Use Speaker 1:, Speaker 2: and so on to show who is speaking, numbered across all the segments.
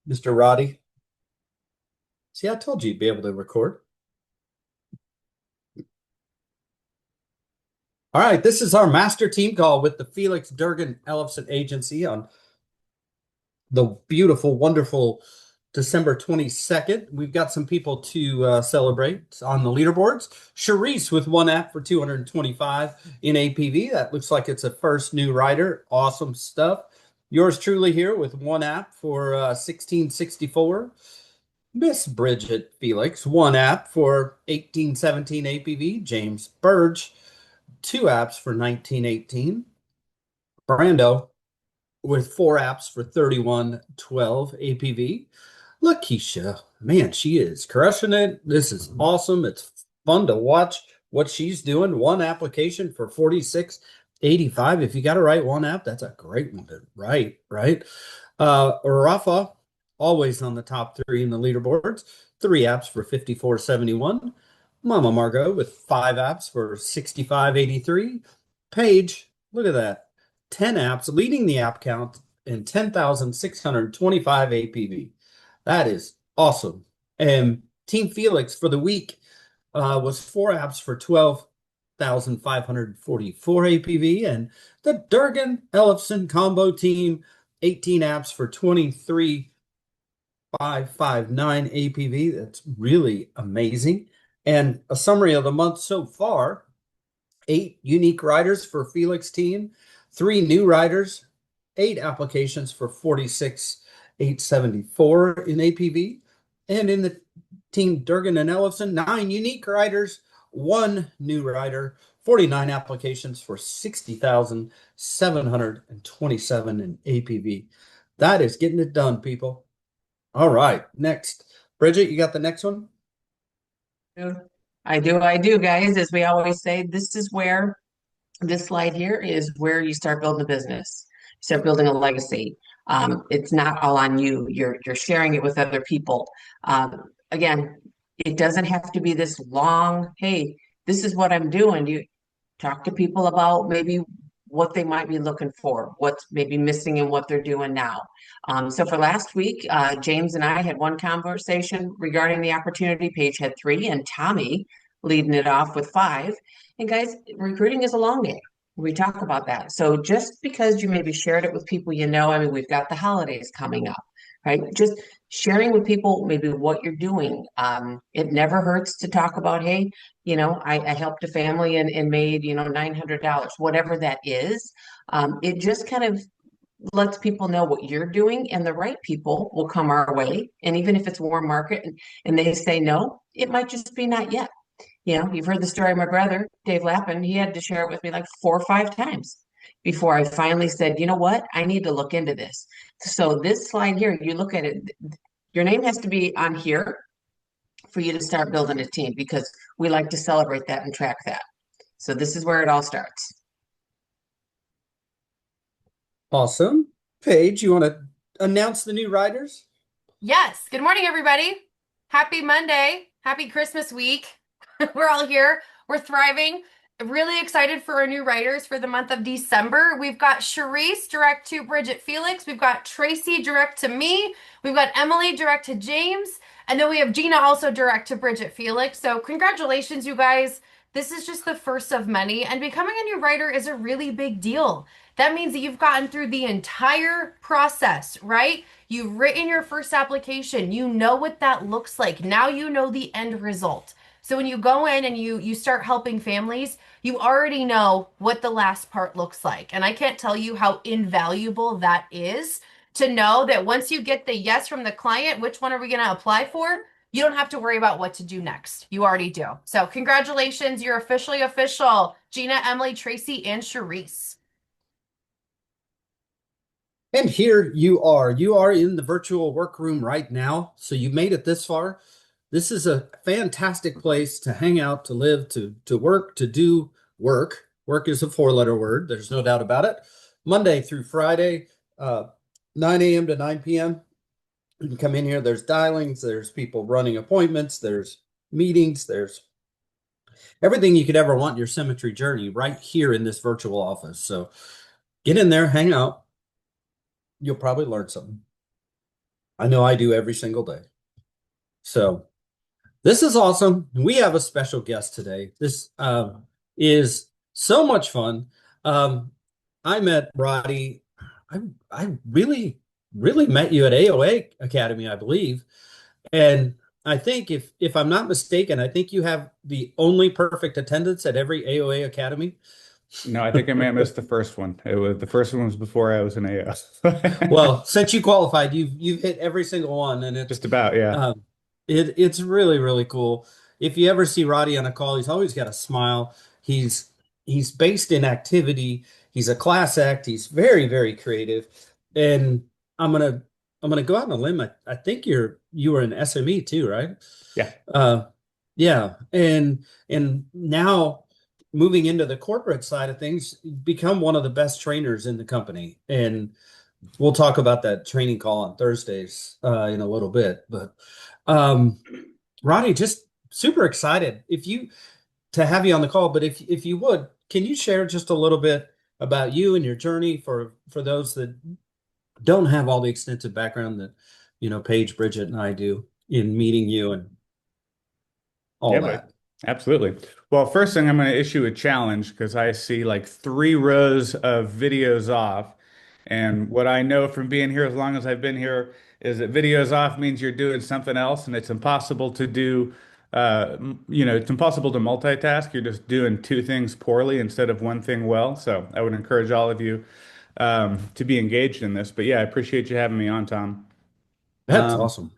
Speaker 1: Mr. Roddy. See, I told you you'd be able to record. All right, this is our master team call with the Felix Durgan Ellefson Agency on the beautiful, wonderful December 22nd. We've got some people to celebrate on the leaderboards. Charisse with one app for 225 in APV. That looks like it's a first new rider. Awesome stuff. Yours truly here with one app for 1664. Miss Bridget Felix, one app for 1817 APV. James Burge, two apps for 1918. Brando with four apps for 3112 APV. Lakeisha, man, she is crushing it. This is awesome. It's fun to watch what she's doing. One application for 4685. If you got to write one app, that's a great one to write, right? Rafa, always on the top three in the leaderboards. Three apps for 5471. Mama Margot with five apps for 6583. Paige, look at that. 10 apps, leading the app count in 10,625 APV. That is awesome. And Team Felix for the week was four apps for 12,544 APV. And the Durgan Ellefson combo team, 18 apps for 23,559 APV. That's really amazing. And a summary of the month so far: 8 unique riders for Felix team, 3 new riders, 8 applications for 46,874 in APV. And in the team Durgan and Ellefson, 9 unique riders, 1 new rider, 49 applications for 60,727 in APV. That is getting it done, people. All right, next. Bridget, you got the next one?
Speaker 2: I do, guys. As we always say, this slide here is where you start building a business, start building a legacy. It's not all on you. You're sharing it with other people. Again, it doesn't have to be this long, hey, this is what I'm doing. You talk to people about maybe what they might be looking for, what's maybe missing in what they're doing now. So for last week, James and I had one conversation regarding the opportunity. Paige had three, and Tommy leading it off with five. And guys, recruiting is a long game. We talk about that. So just because you maybe shared it with people you know, I mean, we've got the holidays coming up, right? Just sharing with people maybe what you're doing. It never hurts to talk about, hey, I helped a family and made, $900, whatever that is. It just kind of lets people know what you're doing, and the right people will come our way. And even if it's warm market and they say no, it might just be not yet. You've heard the story of my brother, Dave Lappin. He had to share it with me like 4 or 5 times before I finally said, you know what? I need to look into this. So this slide here, you look at it, your name has to be on here for you to start building a team because we like to celebrate that and track that. So this is where it all starts.
Speaker 1: Awesome. Paige, you want to announce the new riders?
Speaker 3: Yes. Good morning, everybody. Happy Monday. Happy Christmas week. We're all here. We're thriving. Really excited for our new writers for the month of December. We've got Charisse direct to Bridget Felix. We've got Tracy direct to me. We've got Emily direct to James. And then we have Gina also direct to Bridget Felix. So congratulations, you guys. This is just the first of many. And becoming a new writer is a really big deal. That means that you've gotten through the entire process, right? You've written your first application. You know what that looks like. Now you know the end result. So when you go in and you start helping families, you already know what the last part looks like. And I can't tell you how invaluable that is to know that once you get the yes from the client, which one are we going to apply for? You don't have to worry about what to do next. You already do. So congratulations. You're officially official. Gina, Emily, Tracy, and Charisse.
Speaker 1: And here you are. You are in the virtual workroom right now. So you made it this far. This is a fantastic place to hang out, to live, to work, to do work. Work is a 4-letter word. There's no doubt about it. Monday through Friday, 9 a.m. to 9 p.m. You can come in here. There's dialings. There's people running appointments. There's meetings. There's everything you could ever want in your symmetry journey right here in this virtual office. So get in there, hang out. You'll probably learn something. I know I do every single day. So this is awesome. We have a special guest today. This is so much fun. Um, I met Roddy. I I really met you at AOA Academy, I believe. And I think if I'm not mistaken, I think you have the only perfect attendance at every AOA Academy.
Speaker 4: No, I think I may have missed the first one. It was the first one was before I was an AO.
Speaker 1: Well, since you qualified, you've hit every single one, and
Speaker 4: Just about, yeah.
Speaker 1: um, it's really cool. If you ever see Roddy on a call, he's always got a smile. He's based in activity. He's a class act. He's very creative, and I'm gonna I'm gonna go out on a limb. I think you were an SME too, right?
Speaker 4: Yeah.
Speaker 1: Uh, yeah, and now moving into the corporate side of things, become one of the best trainers in the company. And we'll talk about that training call on Thursdays in a little bit. But um, Ronnie, just super excited if you to have you on the call. But if you would, can you share just a little bit about you and your journey for those that don't have all the extensive background that Paige, Bridget, and I do in meeting you and all
Speaker 4: Yeah, but
Speaker 1: that?
Speaker 4: absolutely. Well, first thing I'm going to issue a challenge because I see like 3 rows of videos off. And what I know from being here as long as I've been here is that videos off means you're doing something else and it's impossible to do, it's impossible to multitask. You're just doing 2 things poorly instead of one thing well. So I would encourage all of you to be engaged in this. But yeah, I appreciate you having me on, Tom.
Speaker 1: That's
Speaker 4: Um,
Speaker 1: awesome.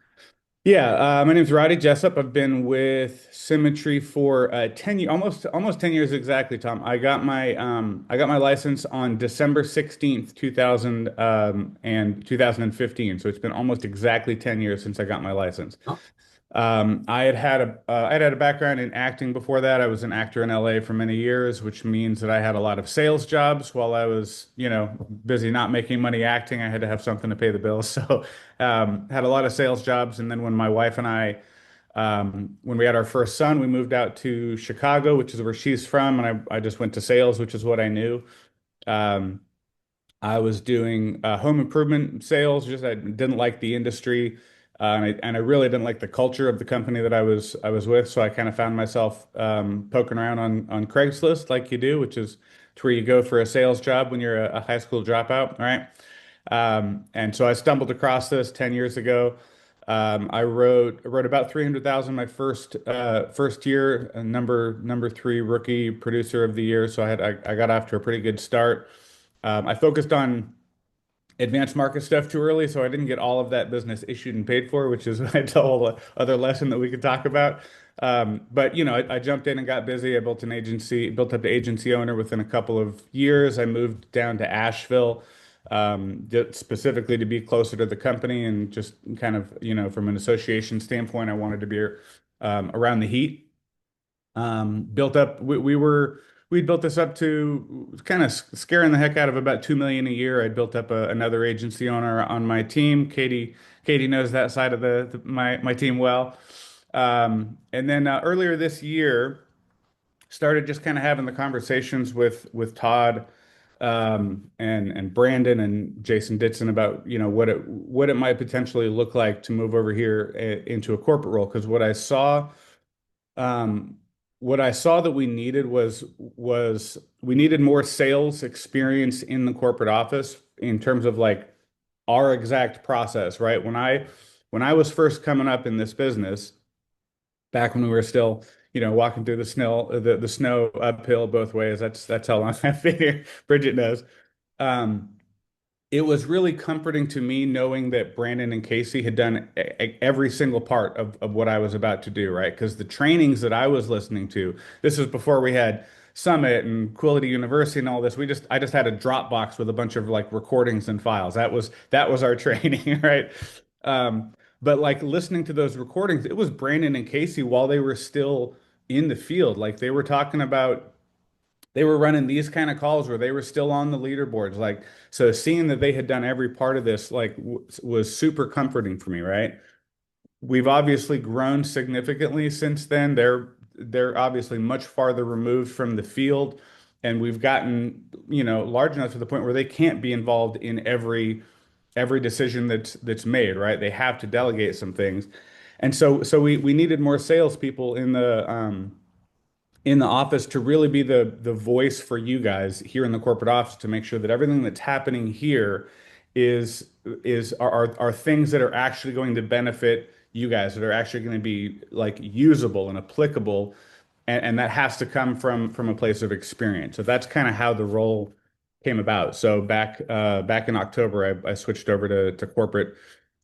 Speaker 4: Yeah, my name's Roddy Jessup. I've been with Symmetry for 10 years, almost 10 years exactly, Tom. I got my license on December 16th, 2000 and 2015. So it's been almost exactly 10 years since I got my license.
Speaker 1: Oh,
Speaker 4: I had a background in acting before that. I was an actor in LA for many years, which means that I had a lot of sales jobs while I was, busy not making money acting. I had to have something to pay the bills. So, had a lot of sales jobs. And then when my wife and I, when we had our first son, we moved out to Chicago, which is where she's from. And I just went to sales, which is what I knew. Um, I was doing home improvement sales. Just I didn't like the industry, and I really didn't like the culture of the company that I was with. So I kind of found myself poking around on Craigslist, like you do, which is to where you go for a sales job when you're a high school dropout, right? And so I stumbled across this 10 years ago. I wrote about 300,000 my first year, number 3 rookie producer of the year. So I got off to a pretty good start. I focused on advanced market stuff too early, so I didn't get all of that business issued and paid for, which is a whole other lesson that we could talk about. But I jumped in and got busy. I built up the agency owner within a couple of years. I moved down to Asheville, specifically to be closer to the company and just kind of, from an association standpoint, I wanted to be around the heat. Built up, we'd built this up to kind of scaring the heck out of about 2 million a year. I built up another agency owner on my team. Katie knows that side of my team well. And then earlier this year, started just kind of having the conversations with Todd and Brandon and Jason Ditson about what it might potentially look like to move over here into a corporate role. Because um, what I saw that we needed was we needed more sales experience in the corporate office in terms of like our exact process, right? When I was first coming up in this business, back when we were still, walking through the snow uphill both ways. That's how long I've been here. Bridget knows. Um, it was really comforting to me knowing that Brandon and Casey had done every single part of what I was about to do, right? Because the trainings that I was listening to, this was before we had Summit and Quality University and all this. I just had a Dropbox with a bunch of like recordings and files. That was our training, right? But like listening to those recordings, it was Brandon and Casey while they were still in the field. Like they were talking about they were running these kind of calls where they were still on the leaderboards. Like, so seeing that they had done every part of this, like, was super comforting for me, right? We've obviously grown significantly since then. They're obviously much farther removed from the field, and we've gotten, large enough to the point where they can't be involved in every every decision that's made, right? They have to delegate some things. And so we needed more salespeople in the office to really be the voice for you guys here in the corporate office to make sure that everything that's happening here are things that are actually going to benefit you guys, that are actually going to be like usable and applicable, and that has to come from a place of experience. So that's kind of how the role came about. So back in October, I switched over to corporate,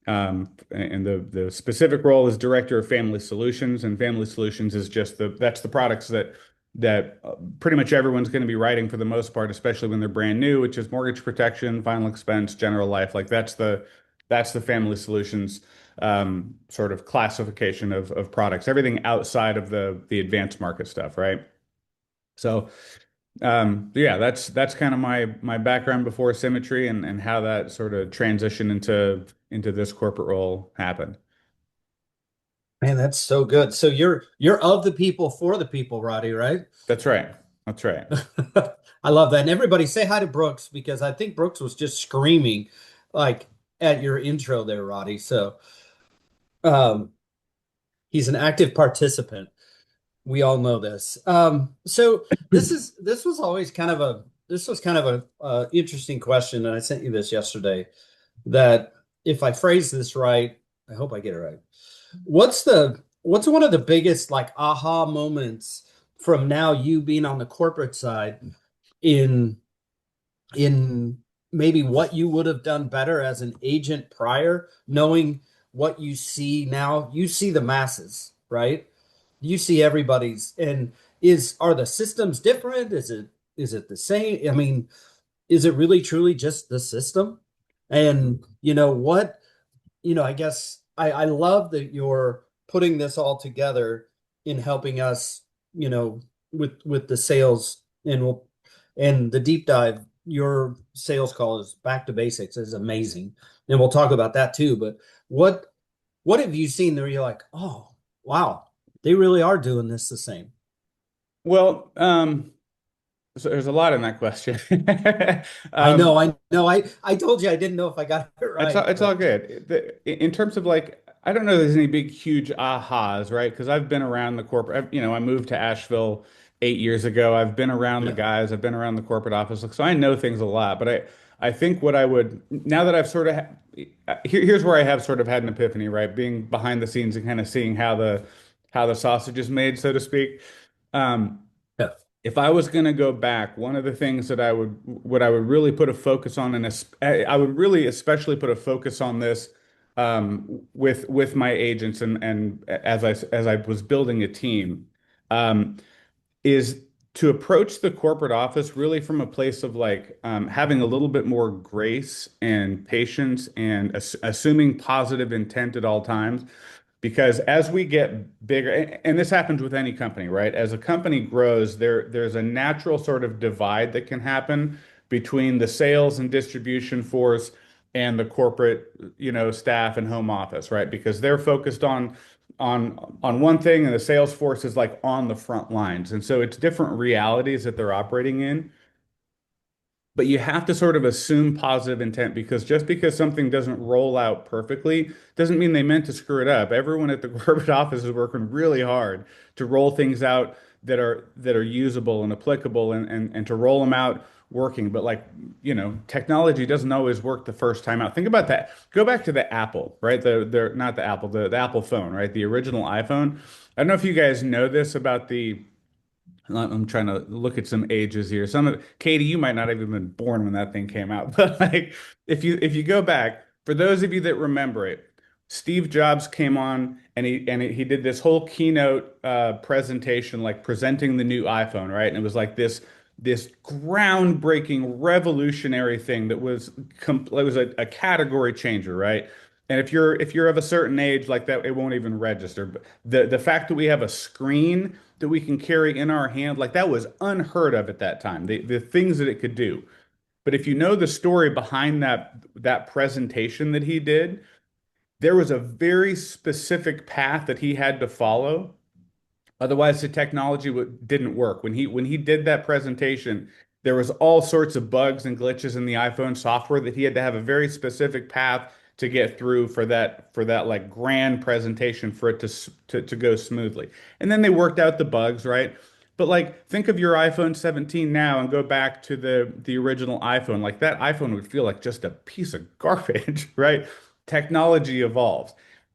Speaker 4: and the specific role is Director of Family Solutions, and Family Solutions is just that's the products that pretty much everyone's going to be writing for the most part, especially when they're brand new, which is mortgage protection, final expense, general life. Like that's the Family Solutions sort of classification of products, everything outside of the advanced market stuff, right? So yeah, that's kind of my background before Symmetry, and how that sort of transitioned into this corporate role happened.
Speaker 1: Man, that's so good. So you're of the people for the people, Roddy, right?
Speaker 4: That's right. That's right.
Speaker 1: I love that. And everybody say hi to Brooks because I think Brooks was just screaming like at your intro there, Roddy. So um he's an active participant. We all know this. So this was always kind of a this was kind of a interesting question, and I sent you this yesterday. That if I phrase this right, I hope I get it right. What's one of the biggest like aha moments from now you being on the corporate side in in maybe what you would have done better as an agent prior, knowing what you see now? You see the masses, right? You see everybody's, and are the systems different? Is it the same? I mean, is it really truly just the system? And I guess I love that you're putting this all together in helping us, with the sales, and the deep dive. Your sales call is back to basics is amazing. And we'll talk about that too. But what have you seen there? You're like, oh, wow, they really are doing this the same.
Speaker 4: Well, so there's a lot in that question.
Speaker 1: I
Speaker 4: Um,
Speaker 1: know, I know. I told you I didn't know if I got it right,
Speaker 4: it's all
Speaker 1: but
Speaker 4: good. In terms of like, I don't know there's any big, huge ahas, right? Because I've been around the corporate, I moved to Asheville 8 years ago. I've been around the
Speaker 1: yeah.
Speaker 4: guys, I've been around the corporate office. So I know things a lot. But I think what I would, now that I've sort of, here's where I have sort of had an epiphany, right? Being behind the scenes and kind of seeing how the sausage is made, so to speak. Um,
Speaker 1: Yeah.
Speaker 4: if I was going to go back, one of the things that what I would really put a focus on, and I would really especially put a focus on this with my agents, and as I was building a team, um, is to approach the corporate office really from a place of like having a little bit more grace and patience, and assuming positive intent at all times. Because as we get bigger, and this happens with any company, right? As a company grows, there's a natural sort of divide that can happen between the sales and distribution force and the corporate, staff and home office, right? Because they're focused on one thing, and the sales force is like on the front lines. And so it's different realities that they're operating in. But you have to sort of assume positive intent, because just because something doesn't roll out perfectly doesn't mean they meant to screw it up. Everyone at the corporate office is working really hard to roll things out that are usable and applicable, and to roll them out working. But like, technology doesn't always work the first time out. Think about that. Go back to the Apple, right? The not the Apple, the Apple phone, right? The original iPhone. I don't know if you guys know this about the I'm trying to look at some ages here. Katie, you might not have even been born when that thing came out. But like, if you go back, for those of you that remember it, Steve Jobs came on, and he did this whole keynote presentation, like presenting the new iPhone, right? And it was like this groundbreaking, revolutionary thing that it was a category changer, right? And if you're of a certain age like that, it won't even register. But the fact that we have a screen that we can carry in our hand, like that was unheard of at that time. The things that it could do. But if you know the story behind that presentation that he did, there was a very specific path that he had to follow. Otherwise, the technology didn't work. When he did that presentation, There was all sorts of bugs and glitches in the iPhone software that he had to have a very specific path to get through for that like grand presentation for it to go smoothly. And then they worked out the bugs, right? But like think of your iPhone 17 now and go back to the original iPhone. Like that iPhone would feel like just a piece of garbage, right? Technology evolves.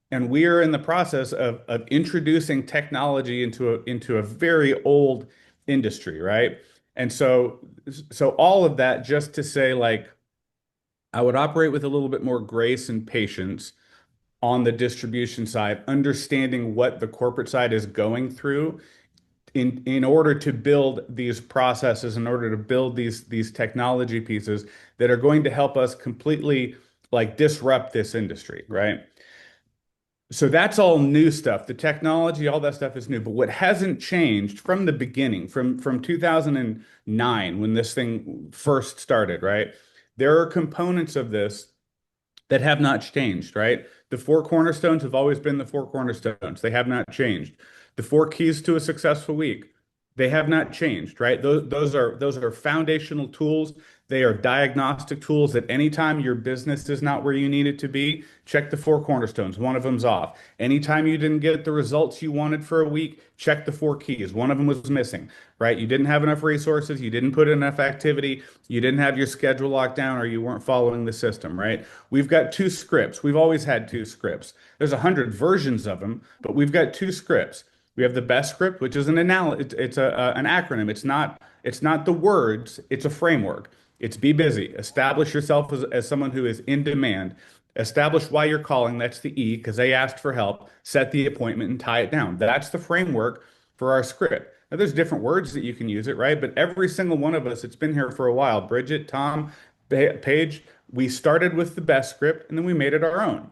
Speaker 4: And we are in the process of introducing technology into a very old industry, right? And so all of that just to say like I would operate with a little bit more grace and patience on the distribution side, understanding what the corporate side is going through in order to build these processes, in order to build these technology pieces that are going to help us completely like disrupt this industry, right? So that's all new stuff. The technology, all that stuff is new. But what hasn't changed from the beginning, from 2009 when this thing first started, right? There are components of this that have not changed, right? The four cornerstones have always been the four cornerstones. They have not changed. The four keys to a successful week, they have not changed, right? Those are foundational tools. They are diagnostic tools that anytime your business is not where you need it to be, check the four cornerstones. One of them's off. Anytime you didn't get the results you wanted for a week, check the four keys. One of them was missing, right? You didn't have enough resources, you didn't put enough activity, you didn't have your schedule locked down, or you weren't following the system, right? We've got two scripts. We've always had two scripts. There's 100 versions of them, but we've got two scripts. We have the best script, which is an acronym. It's not the words, it's a framework. It's be busy. Establish yourself as someone who is in demand. Establish why you're calling. That's the E, because they asked for help. Set the appointment and tie it down. That's the framework for our script. Now, there's different words that you can use it, right? But every single one of us, it's been here for a while. Bridget, Tom, Paige, we started with the best script and then we made it our own,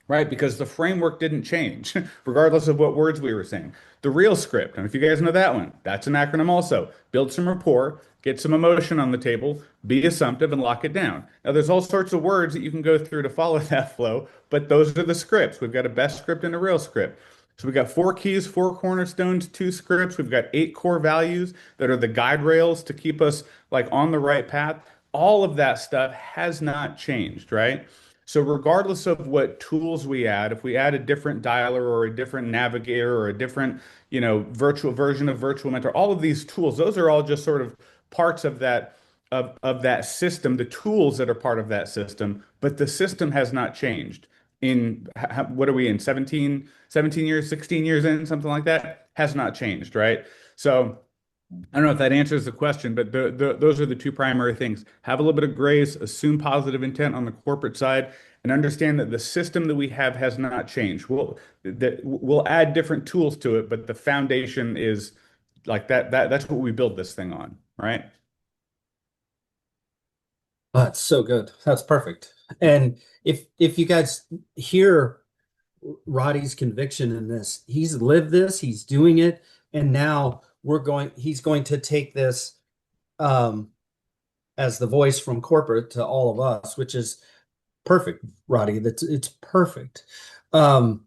Speaker 4: right? Because the framework didn't change, regardless of what words we were saying. The real script, and if you guys know that one, that's an acronym also. Build some rapport, get some emotion on the table, be assumptive, and lock it down. Now, there's all sorts of words that you can go through to follow that flow, but those are the scripts. We've got a best script and a real script. So we've got four keys, four cornerstones, two scripts. We've got 8 core values that are the guide rails to keep us like on the right path. All of that stuff has not changed, right? So regardless of what tools we add, if we add a different dialer or a different navigator or a different, virtual version of Virtual Mentor, all of these tools, those are all just sort of parts of that system, the tools that are part of that system, but the system has not changed. What are we in, 17 years, 16 years in, something like that, has not changed, right? So I don't know if that answers the question, but those are the two primary things. Have a little bit of grace, assume positive intent on the corporate side, and understand that the system that we have has not changed. We'll add different tools to it, but the foundation is like that's what we build this thing on, right?
Speaker 1: Oh, that's so good. That's perfect. And if you guys hear Roddy's conviction in this, he's lived this, he's doing it, and now he's going to take this as the voice from corporate to all of us, which is perfect, Roddy. It's perfect. I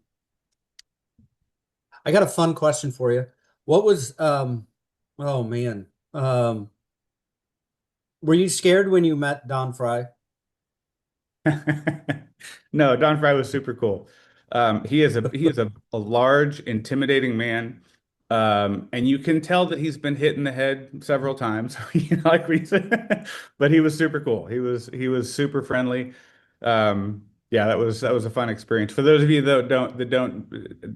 Speaker 1: got a fun question for you. What was oh man. Were you scared when you met Don Fry?
Speaker 4: No, Don Fry was super cool. He is a large, intimidating man. And you can tell that he's been hit in the head several times, like we said. But he was super cool. He was super friendly. Yeah, that was a fun experience. For those of you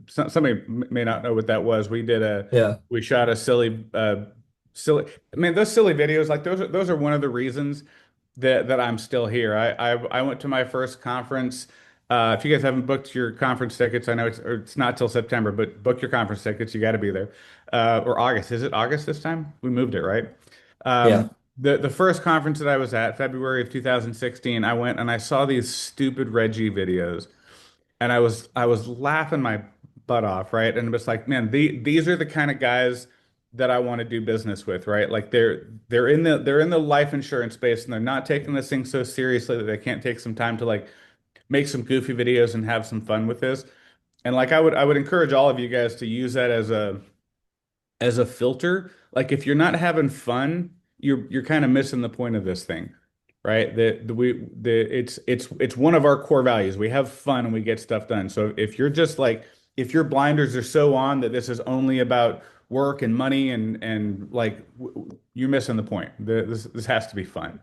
Speaker 4: somebody may not know what that was.
Speaker 1: Yeah.
Speaker 4: We shot a silly. I mean, those silly videos, like those are one of the reasons that I'm still here. I went to my first conference. If you guys haven't booked your conference tickets, I know it's not till September, but book your conference tickets. You got to be there. Or August. Is it August this time? We moved it, right?
Speaker 1: Yeah.
Speaker 4: The first conference that I was at, February of 2016, I went and I saw these stupid Reggie videos, and I was laughing my butt off, right? And it was like, man, these are the kind of guys that I want to do business with, right? Like they're in the life insurance space and they're not taking this thing so seriously that they can't take some time to like make some goofy videos and have some fun with this. And like I would encourage all of you guys to use that as a filter. Like if you're not having fun, you're kind of missing the point of this thing, right? It's one of our core values. We have fun and we get stuff done. So if you're just like, if your blinders are so on that this is only about work and money and like you're missing the point. This has to be fun.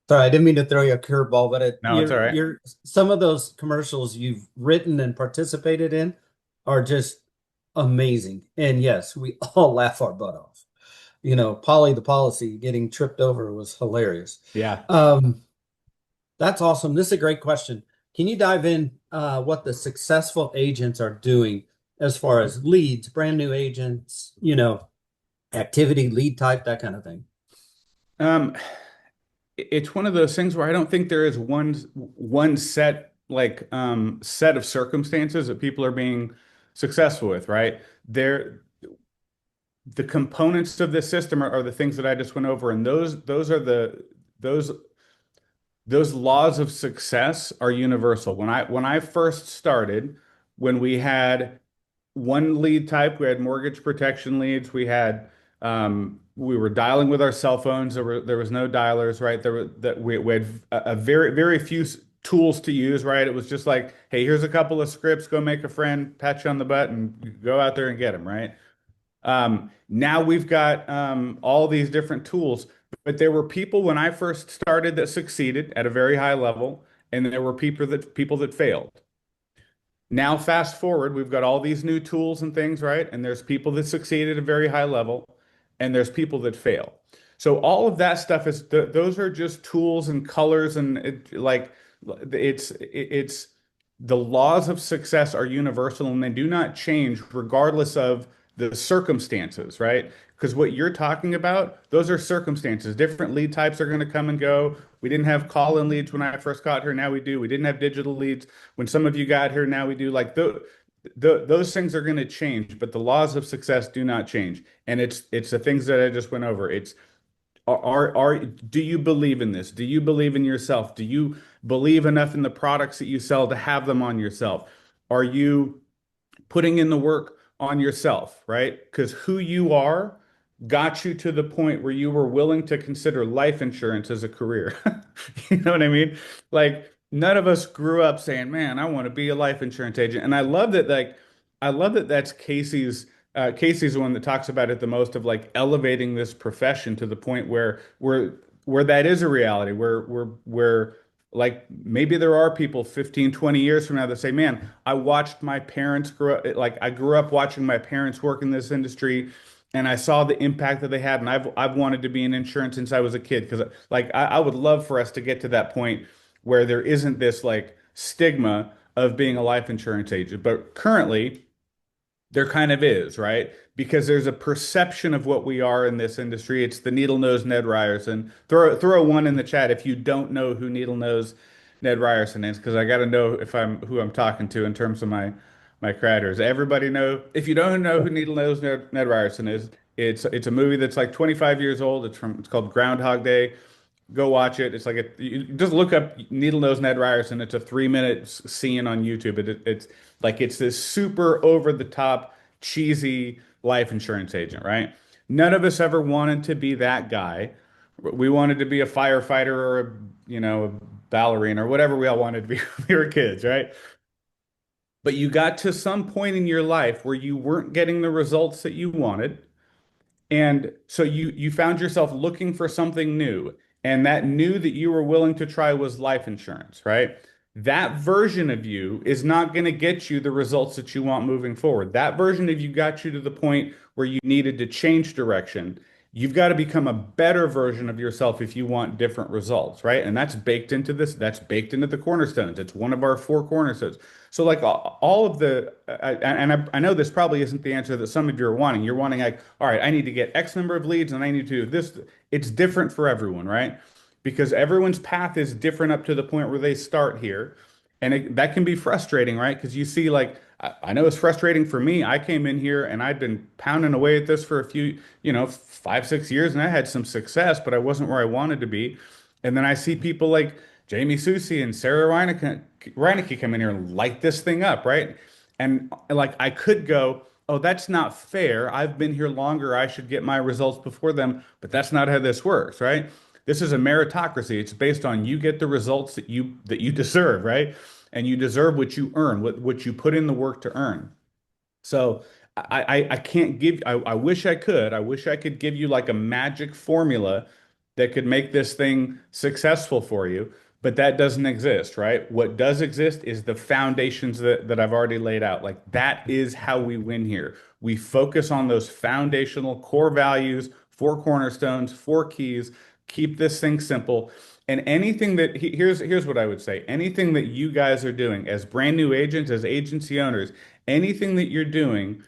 Speaker 1: Sorry, I didn't mean to throw you a curveball, but
Speaker 4: No, it's all right.
Speaker 1: you're some of those commercials you've written and participated in are just amazing. And yes, we all laugh our butt off. Polly the policy getting tripped over was hilarious.
Speaker 4: Yeah.
Speaker 1: That's awesome. This is a great question. Can you dive in what the successful agents are doing as far as leads, brand new agents, activity, lead type, that kind of thing?
Speaker 4: Um, it's one of those things where I don't think there is one set of circumstances that people are being successful with, right? The components of this system are the things that I just went over, and those those laws of success are universal. When I first started, when we had one lead type, we had mortgage protection leads, we were dialing with our cell phones. There was no dialers, right? We had a very very few tools to use, right? It was just like, hey, here's a couple of scripts, go make a friend, pat you on the butt, and go out there and get them, right? Now we've got all these different tools, but there were people when I first started that succeeded at a very high level, and there were people that failed. Now, fast forward, we've got all these new tools and things, right? And there's people that succeed at a very high level, and there's people that fail. So all of that stuff those are just tools and colors, and it's the laws of success are universal and they do not change regardless of the circumstances, right? Because what you're talking about, those are circumstances. Different lead types are going to come and go. We didn't have call-in leads when I first got here. Now we do. We didn't have digital leads when some of you got here. Now we do. Like those things are going to change, but the laws of success do not change. And it's the things that I just went over. It's do you believe in this? Do you believe in yourself? Do you believe enough in the products that you sell to have them on yourself? Are you putting in the work on yourself, right? Because who you are got you to the point where you were willing to consider life insurance as a career. You know what I mean? Like none of us grew up saying, "Man, I want to be a life insurance agent." And I love that that's Casey's the one that talks about it the most of like elevating this profession to the point where that is a reality, where like maybe there are people 15, 20 years from now that say, man, I watched my parents grow up, like I grew up watching my parents work in this industry and I saw the impact that they had. And I've wanted to be in insurance since I was a kid. Because like I would love for us to get to that point where there isn't this like stigma of being a life insurance agent. But currently, there kind of is, right? Because there's a perception of what we are in this industry. It's the needle nose Ned Ryerson. Throw one in the chat if you don't know who needle nose Ned Ryerson is, because I got to know if I'm who I'm talking to in terms of my creators. Everybody know? If you don't know who needle nose Ned Ryerson is, it's a movie that's like 25 years old. It's called Groundhog Day. Go watch it. It's like you just look up Needle Nose Ned Ryerson. It's a 3 minute scene on YouTube. It's this super over the top cheesy life insurance agent, right? None of us ever wanted to be that guy. We wanted to be a firefighter or a ballerina or whatever we all wanted to be when we were kids, right? But you got to some point in your life where you weren't getting the results that you wanted. And so you found yourself looking for something new. And that new that you were willing to try was life insurance, right? That version of you is not going to get you the results that you want moving forward. That version of you got you to the point where you needed to change direction. You've got to become a better version of yourself if you want different results, right? And that's baked into this. That's baked into the cornerstones. It's one of our four cornerstones. So like all of I know this probably isn't the answer that some of you are wanting. You're wanting like, all right, I need to get X number of leads and I need to do this. It's different for everyone, right? Because everyone's path is different up to the point where they start here. And that can be frustrating, right? Because you see, like, I know it's frustrating for me. I came in here and I'd been pounding away at this for a few, 5, 6 years, and I had some success, but I wasn't where I wanted to be. And then I see people like Jamie Susie and Sarah Reineke come in here and light this thing up, right? And like I could go, oh, that's not fair. I've been here longer. I should get my results before them. But that's not how this works, right? This is a meritocracy. It's based on you get the results that you deserve, right? And you deserve what you earn, what you put in the work to earn. So I can't give, I wish I could. I wish I could give you like a magic formula that could make this thing successful for you, but that doesn't exist, right? What does exist is the foundations that I've already laid out. Like that is how we win here. We focus on those foundational core values, four cornerstones, four keys, keep this thing simple. And anything that here's what I would say. Anything that you guys are doing as brand new agents, as agency owners, anything that you're doing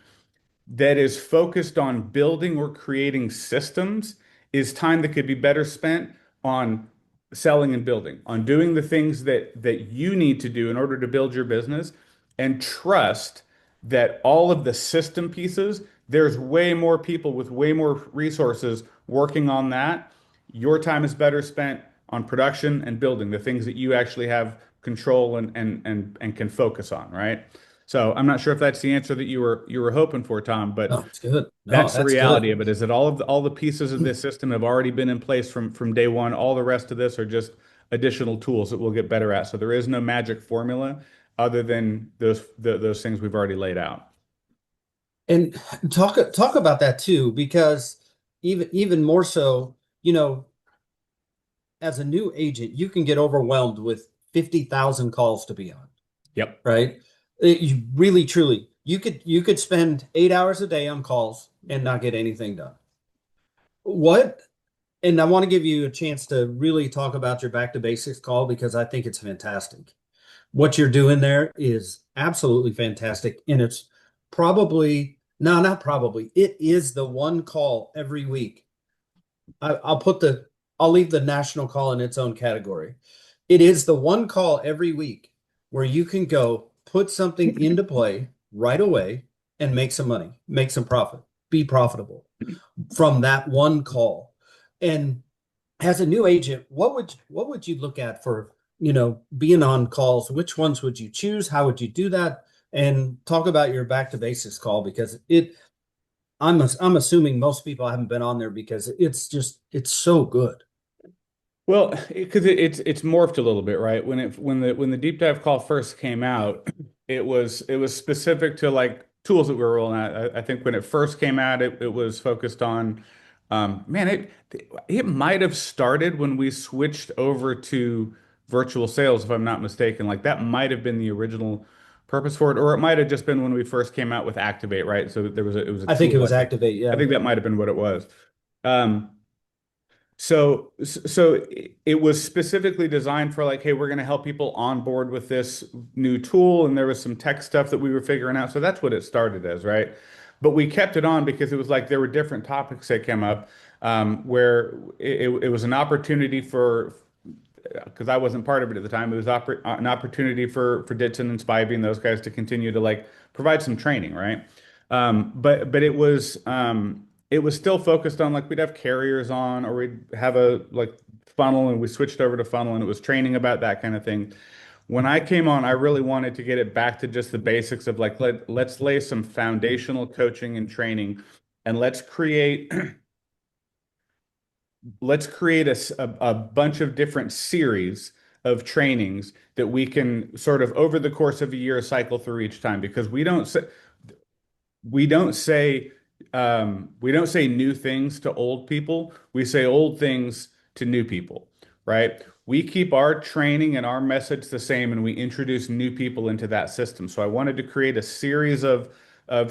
Speaker 4: that is focused on building or creating systems is time that could be better spent on selling and building, on doing the things that you need to do in order to build your business, and trust that all of the system pieces, there's way more people with way more resources working on that. Your time is better spent on production and building the things that you actually have control and can focus on, right? So I'm not sure if that's the answer that you were hoping for, Tom, but
Speaker 1: No, it's good. No,
Speaker 4: that's the
Speaker 1: that's
Speaker 4: reality
Speaker 1: good.
Speaker 4: of it, is that all the pieces of this system have already been in place from day one. All the rest of this are just additional tools that we'll get better at. So there is no magic formula other than those things we've already laid out.
Speaker 1: And talk about that too, because even more so, you know, as a new agent, you can get overwhelmed with 50,000 calls to be on,
Speaker 4: Yep.
Speaker 1: right? You really, truly, you could spend 8 hours a day on calls and not get anything done. What? And I want to give you a chance to really talk about your back to basics call because I think it's fantastic. What you're doing there is absolutely fantastic. And it's probably, no, not probably, it is the one call every week. I'll leave the national call in its own category. It is the one call every week where you can go put something into play right away and make some money, make some profit, be profitable from that one call. And as a new agent, what would you look at for, being on calls? Which ones would you choose? How would you do that? And talk about your back to basics call because I'm assuming most people haven't been on there because it's so good.
Speaker 4: Well, because it's morphed a little bit, right? When the deep dive call first came out, it was specific to like tools that we were rolling out. I think when it first came out, it was focused on, man, it might have started when we switched over to virtual sales, if I'm not mistaken. Like that might have been the original purpose for it, or it might have just been when we first came out with Activate, right? So it was a
Speaker 1: I think it
Speaker 4: tool.
Speaker 1: was Activate,
Speaker 4: I
Speaker 1: yeah.
Speaker 4: think that might have been what it was. Um, so it was specifically designed for like, hey, we're going to help people on board with this new tool, and there was some tech stuff that we were figuring out. So that's what it started as, right? But we kept it on because it was like there were different topics that came up where it was an opportunity for, because I wasn't part of it at the time, it was an opportunity for Ditson and Spivey and those guys to continue to like provide some training, right? But it was still focused on like we'd have carriers on or we'd have a like funnel, and we switched over to funnel, and it was training about that kind of thing. When I came on, I really wanted to get it back to just the basics of like let's lay some foundational coaching and training, and let's create a bunch of different series of trainings that we can sort of over the course of a year cycle through each time, because we don't say we don't say new things to old people. We say old things to new people, right? We keep our training and our message the same, and we introduce new people into that system. So I wanted to create a series of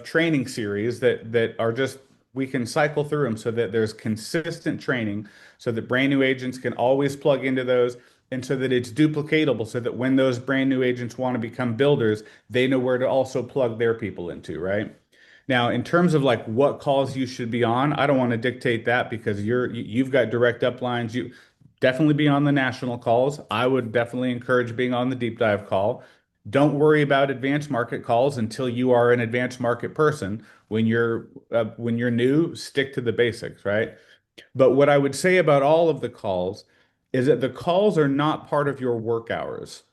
Speaker 4: training series that are just we can cycle through them so that there's consistent training, so that brand new agents can always plug into those, and so that it's duplicatable, so that when those brand new agents want to become builders, they know where to also plug their people into, right? Now, in terms of like what calls you should be on, I don't want to dictate that because you've got direct uplines. You definitely be on the national calls. I would definitely encourage being on the deep dive call. Don't worry about advanced market calls until you are an advanced market person. When you're new, stick to the basics, right? But what I would say about all of the calls is that the calls are not part of your work hours.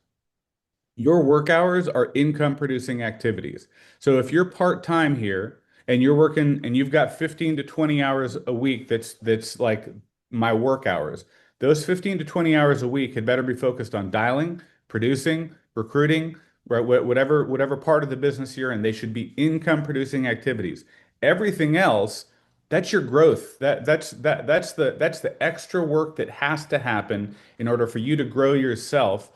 Speaker 4: Your work hours are income producing activities. So if you're part-time here, and you're working and you've got 15 to 20 hours a week that's like my work hours. Those 15 to 20 hours a week had better be focused on dialing, producing, recruiting, right? Whatever part of the business you're in, they should be income producing activities. Everything else, that's your growth. That's the extra work that has to happen in order for you to grow yourself,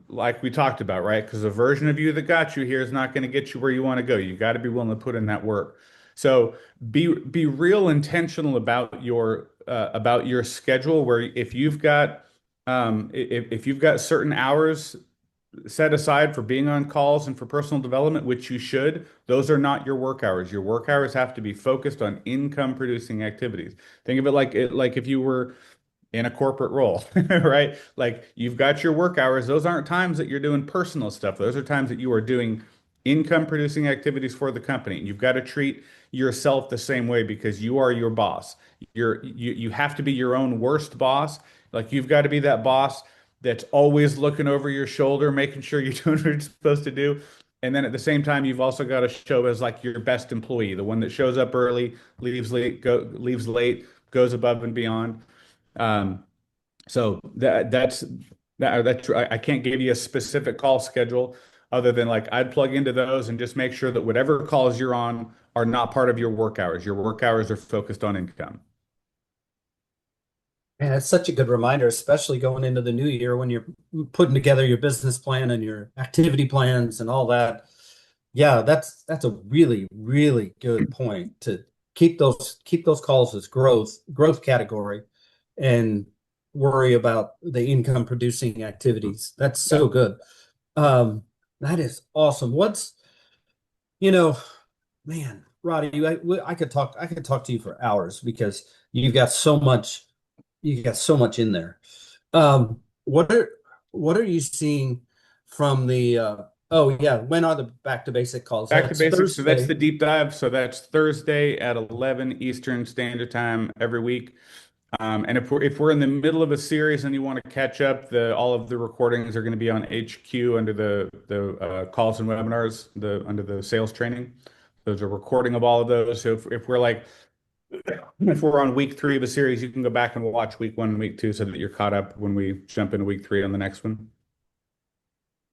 Speaker 4: like we talked about, right? Because the version of you that got you here is not going to get you where you want to go. You got to be willing to put in that work. So be real intentional about your schedule. Where if you've got certain hours set aside for being on calls and for personal development, which you should, those are not your work hours. Your work hours have to be focused on income producing activities. Think of it like if you were in a corporate role, right? Like you've got your work hours. Those aren't times that you're doing personal stuff. Those are times that you are doing income producing activities for the company. And you've got to treat yourself the same way because you are your boss. You have to be your own worst boss. Like you've got to be that boss that's always looking over your shoulder, making sure you're doing what you're supposed to do. And then at the same time, you've also got to show as like your best employee, the one that shows up early, leaves late, goes above and beyond. Um, so that's I can't give you a specific call schedule other than like I'd plug into those and just make sure that whatever calls you're on are not part of your work hours. Your work hours are focused on income.
Speaker 1: And it's such a good reminder, especially going into the new year when you're putting together your business plan and your activity plans and all that. Yeah, that's a really, really good point to keep those calls as growth category and worry about the income producing activities. That's
Speaker 4: Yeah.
Speaker 1: so good. Um, that is awesome. You know, man, Roddy, I could talk to you for hours because you've got so much in there. Um, what are what are you seeing from the oh yeah, when are the back to basic calls?
Speaker 4: Back to
Speaker 1: That's
Speaker 4: basics. So that's the
Speaker 1: Thursday.
Speaker 4: deep dive. So that's Thursday at 11 Eastern Standard Time every week. And if we're in the middle of a series and you want to catch up, the all of the recordings are going to be on HQ under the calls and webinars, the under the sales training. There's a recording of all of those. So if we're on week three of a series, you can go back and watch week one and week two so that you're caught up when we jump into week three on the next one.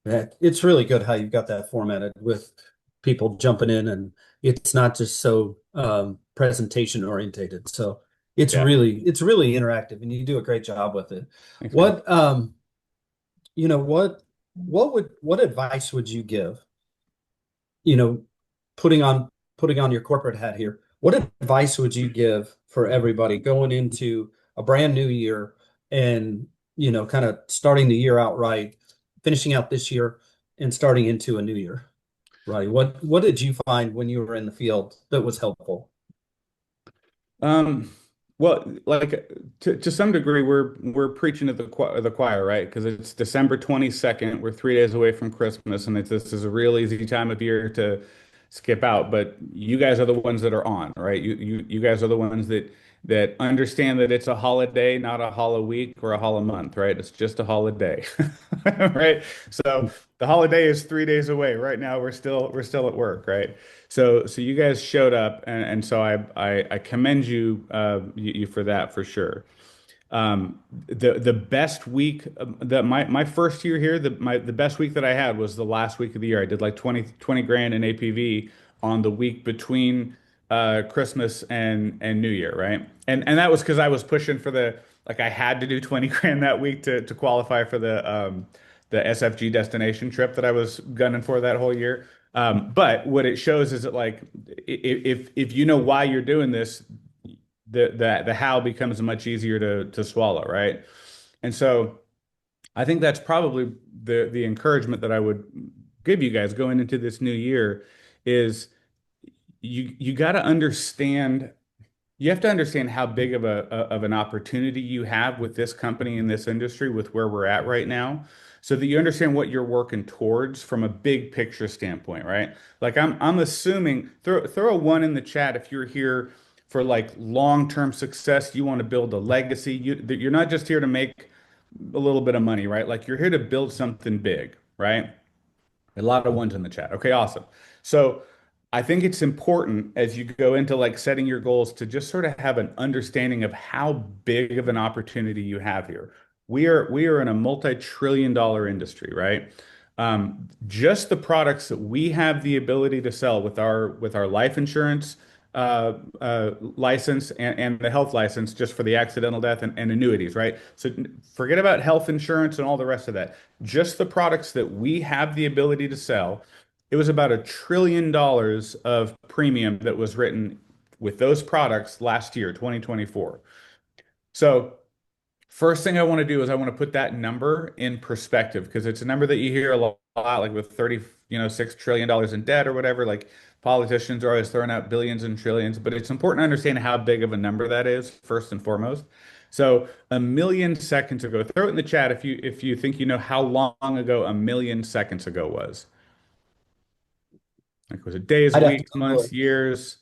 Speaker 1: Yeah, it's really good how you've got that formatted with people jumping in and it's not just so presentation orientated. So
Speaker 4: Yeah.
Speaker 1: it's really interactive and you do a great job with it.
Speaker 4: Thanks, man.
Speaker 1: What what advice would you give, you know, putting on your corporate hat here? What advice would you give for everybody going into a brand new year and, kind of starting the year out right, finishing out this year and starting into a new year? Right. What did you find when you were in the field that was helpful?
Speaker 4: Um, well, like to some degree, we're preaching to the choir, right? Because it's December 22nd. We're 3 days away from Christmas, and this is a real easy time of year to skip out. But you guys are the ones that are on, right? You guys are the ones that understand that it's a holiday, not a holiday week or a holiday month, right? It's just a holiday, right? So the holiday is 3 days away. Right now, we're still at work, right? So you guys showed up, and so I commend you for that for sure. The best week that my first year here, the best week that I had was the last week of the year. I did like 20 grand in APV on the week between Christmas and New Year, right? And that was because I was pushing for like I had to do 20 grand that week to qualify for the SFG destination trip that I was gunning for that whole year. But what it shows is that like if you know why you're doing this, the how becomes much easier to swallow, right? And so I think that's probably the encouragement that I would give you guys going into this new year is you got to understand you have to understand how big of an opportunity you have with this company in this industry with where we're at right now so that you understand what you're working towards from a big picture standpoint, right? Like I'm assuming throw a one in the chat if you're here for like long-term success, you want to build a legacy. You're not just here to make a little bit of money, right? Like you're here to build something big, right? A lot of ones in the chat. Okay, awesome. So I think it's important as you go into like setting your goals to just sort of have an understanding of how big of an opportunity you have here. We are in a multi-trillion dollar industry, right? Just the products that we have the ability to sell with our life insurance license and the health license just for the accidental death and annuities, right? So forget about health insurance and all the rest of that. Just the products that we have the ability to sell. It was about $1 trillion of premium that was written with those products last year, 2024. So first thing I want to do is I want to put that number in perspective because it's a number that you hear a lot, like with 30, $6 trillion in debt or whatever. Like politicians are always throwing out billions and trillions, but it's important to understand how big of a number that is first and foremost. So 1 million seconds ago, throw it in the chat if you think you know how long ago 1 million seconds ago was. Like was it days,
Speaker 1: I'd have to
Speaker 4: weeks,
Speaker 1: Google
Speaker 4: months,
Speaker 1: it.
Speaker 4: years?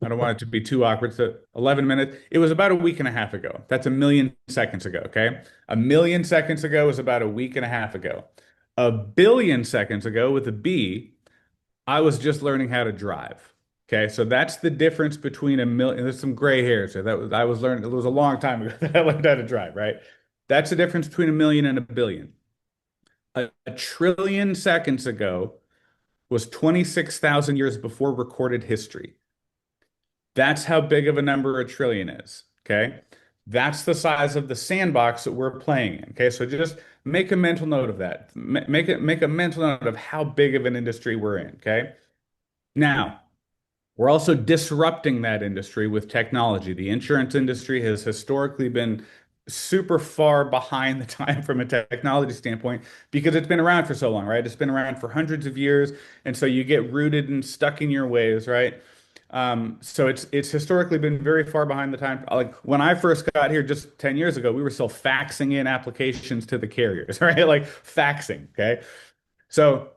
Speaker 4: I don't want it to be too awkward. So 11 minutes. It was about a week and a half ago. That's 1 million seconds ago. Okay. 1 million seconds ago was about a week and a half ago. 1 billion seconds ago with a B, I was just learning how to drive. Okay. So that's the difference between a million. There's some gray hairs there. I was learning. It was a long time ago that I learned how to drive, right? That's the difference between a million and a billion. A trillion seconds ago was 26,000 years before recorded history. That's how big of a number a trillion is. Okay. That's the size of the sandbox that we're playing in. Okay. So just make a mental note of that. Make a mental note of how big of an industry we're in. Okay. Now, we're also disrupting that industry with technology. The insurance industry has historically been super far behind the time from a technology standpoint because it's been around for so long, right? It's been around for hundreds of years, and so you get rooted and stuck in your ways, right? So it's historically been very far behind the time. Like when I first got here just 10 years ago, we were still faxing in applications to the carriers, right? Like faxing, okay? So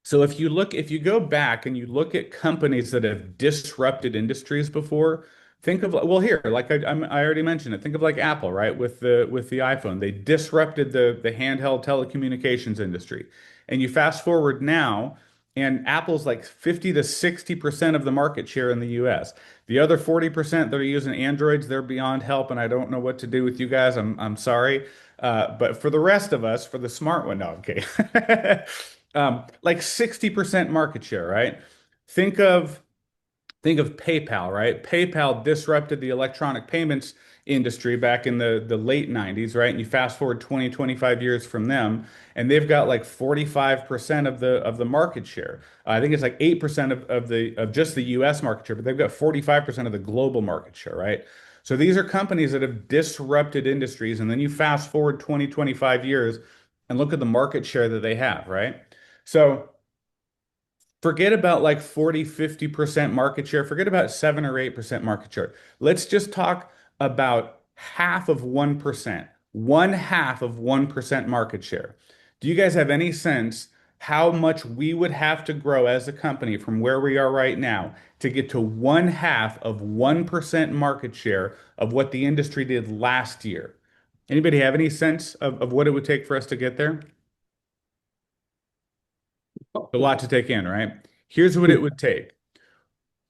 Speaker 4: so if you go back and you look at companies that have disrupted industries before, think of well here, like I already mentioned it. Think of like Apple, right? With the iPhone, they disrupted the handheld telecommunications industry. And you fast forward now, and Apple's like 50 to 60% of the market share in the US. The other 40% that are using Androids, they're beyond help, and I don't know what to do with you guys. I'm sorry. But for the rest of us, for the smart one, no, okay. Like 60% market share, right? Think of think of PayPal, right? PayPal disrupted the electronic payments industry back in the late 90s, right? And you fast forward 20, 25 years from them, and they've got like 45% of the market share. I think it's like 8% of just the US market share, but they've got 45% of the global market share, right? So these are companies that have disrupted industries, and then you fast forward 20, 25 years and look at the market share that they have, right? So forget about like 40, 50% market share. Forget about 7 or 8% market share. Let's just talk about half of 1%, one half of 1% market share. Do you guys have any sense how much we would have to grow as a company from where we are right now to get to one half of 1% market share of what the industry did last year? Anybody have any sense of what it would take for us to get there? A lot to take in, right? Here's what it would take.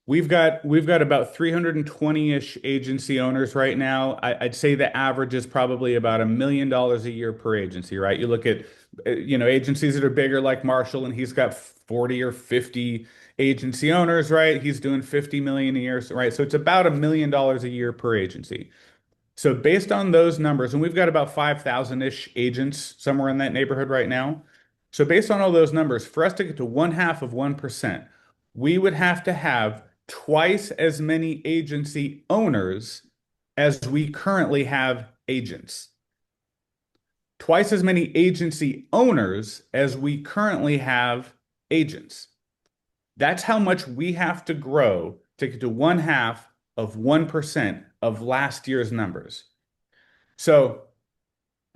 Speaker 4: We've got about 320-ish agency owners right now. I'd say the average is probably about $1 million a year per agency, right? You look at agencies that are bigger like Marshall, and he's got 40 or 50 agency owners, right? He's doing 50 million a year, right? So it's about $1 million a year per agency. So based on those numbers, and we've got about 5,000-ish agents somewhere in that neighborhood right now. So based on all those numbers, for us to get to one half of 1%, we would have to have twice as many agency owners as we currently have agents. Twice as many agency owners as we currently have agents. That's how much we have to grow to get to one half of 1% of last year's numbers. So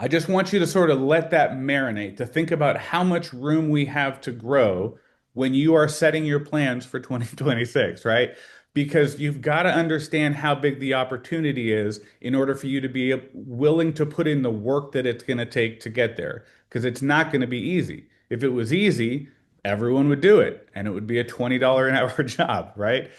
Speaker 4: I just want you to sort of let that marinate, to think about how much room we have to grow when you are setting your plans for 2026, right? Because you've got to understand how big the opportunity is in order for you to be willing to put in the work that it's going to take to get there. Because it's not going to be easy. If it was easy, everyone would do it, and it would be a $20 an hour job, right?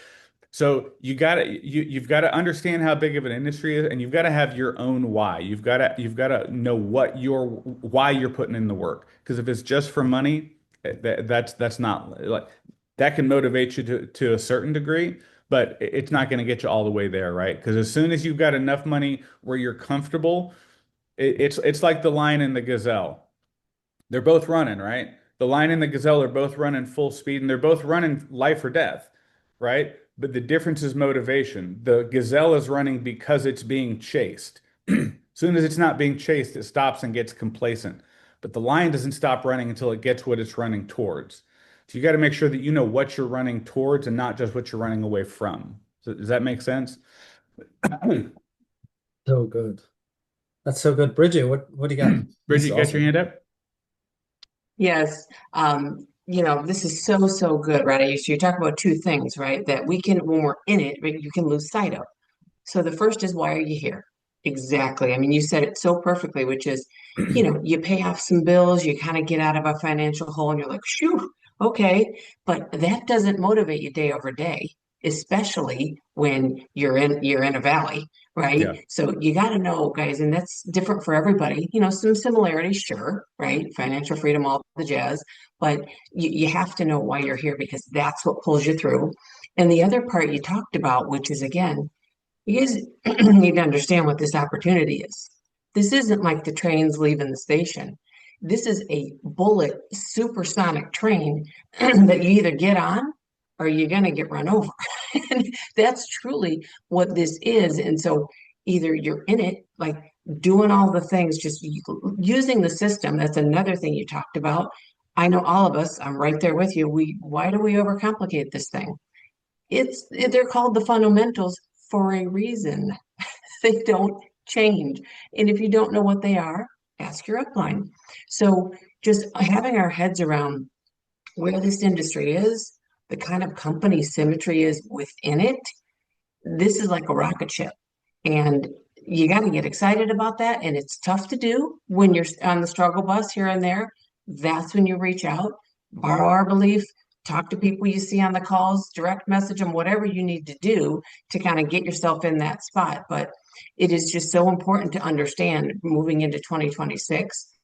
Speaker 4: So you've got to understand how big of an industry is, and you've got to have your own why. You've got to know why you're putting in the work. Because if it's just for money, that's not like that can motivate you to a certain degree, but it's not going to get you all the way there, right? Because as soon as you've got enough money where you're comfortable, it's like the lion and the gazelle. They're both running, right? The lion and the gazelle are both running full speed and they're both running life or death, right? But the difference is motivation. The gazelle is running because it's being chased. As soon as it's not being chased, it stops and gets complacent. But the lion doesn't stop running until it gets what it's running towards. So you got to make sure that you know what you're running towards and not just what you're running away from. So does that make sense?
Speaker 1: So good. That's so good. Bridget, what do you got? This
Speaker 4: Bridget,
Speaker 1: is
Speaker 4: you got your
Speaker 1: awesome.
Speaker 4: hand up?
Speaker 2: Yes. This is so, so good, right? So you talk about two things, right? That we can, when we're in it, right, you can lose sight of. So the first is, why are you here? Exactly. I mean, you said it so perfectly, which is, you pay off some bills, you kind of get out of a financial hole and you're like, shoo, okay. But that doesn't motivate you day over day, especially when you're in a valley, right?
Speaker 4: Yeah.
Speaker 2: So you got to know, guys, and that's different for everybody. Some similarities, sure, right? Financial freedom, all the jazz, but you have to know why you're here because that's what pulls you through. And the other part you talked about, which is again, you guys need to understand what this opportunity is. This isn't like the trains leaving the station. This is a bullet supersonic train that you either get on or you're going to get run over. And that's truly what this is. And so either you're in it, like doing all the things, just using the system. That's another thing you talked about. I know all of us, I'm right there with you. Why do we overcomplicate this thing? They're called the fundamentals for a reason. They don't change. And if you don't know what they are, ask your upline. So just having our heads around where this industry is, the kind of company symmetry is within it, this is like a rocket ship. And you got to get excited about that. And it's tough to do when you're on the struggle bus here and there. That's when you reach out, borrow our belief, talk to people you see on the calls, direct message them, whatever you need to do to kind of get yourself in that spot. But it is just so important to understand moving into 2026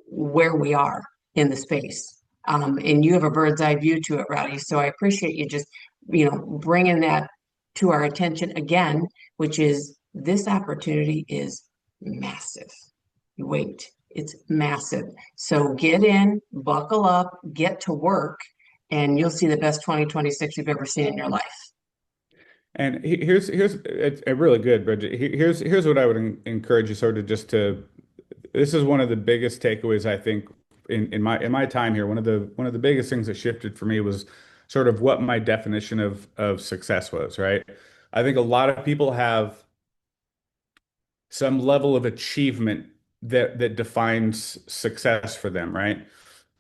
Speaker 2: where we are in the space. And you have a bird's eye view to it, Roddy. So I appreciate you just, bringing that to our attention again, which is this opportunity is massive. Wait, it's massive. So get in, buckle up, get to work, and you'll see the best 2026 you've ever seen in your life.
Speaker 4: And here's it's really good, Bridget. Here's what I would encourage you sort of just to. This is one of the biggest takeaways I think in my time here. One of the biggest things that shifted for me was sort of what my definition of success was, right? I think a lot of people have some level of achievement that defines success for them, right?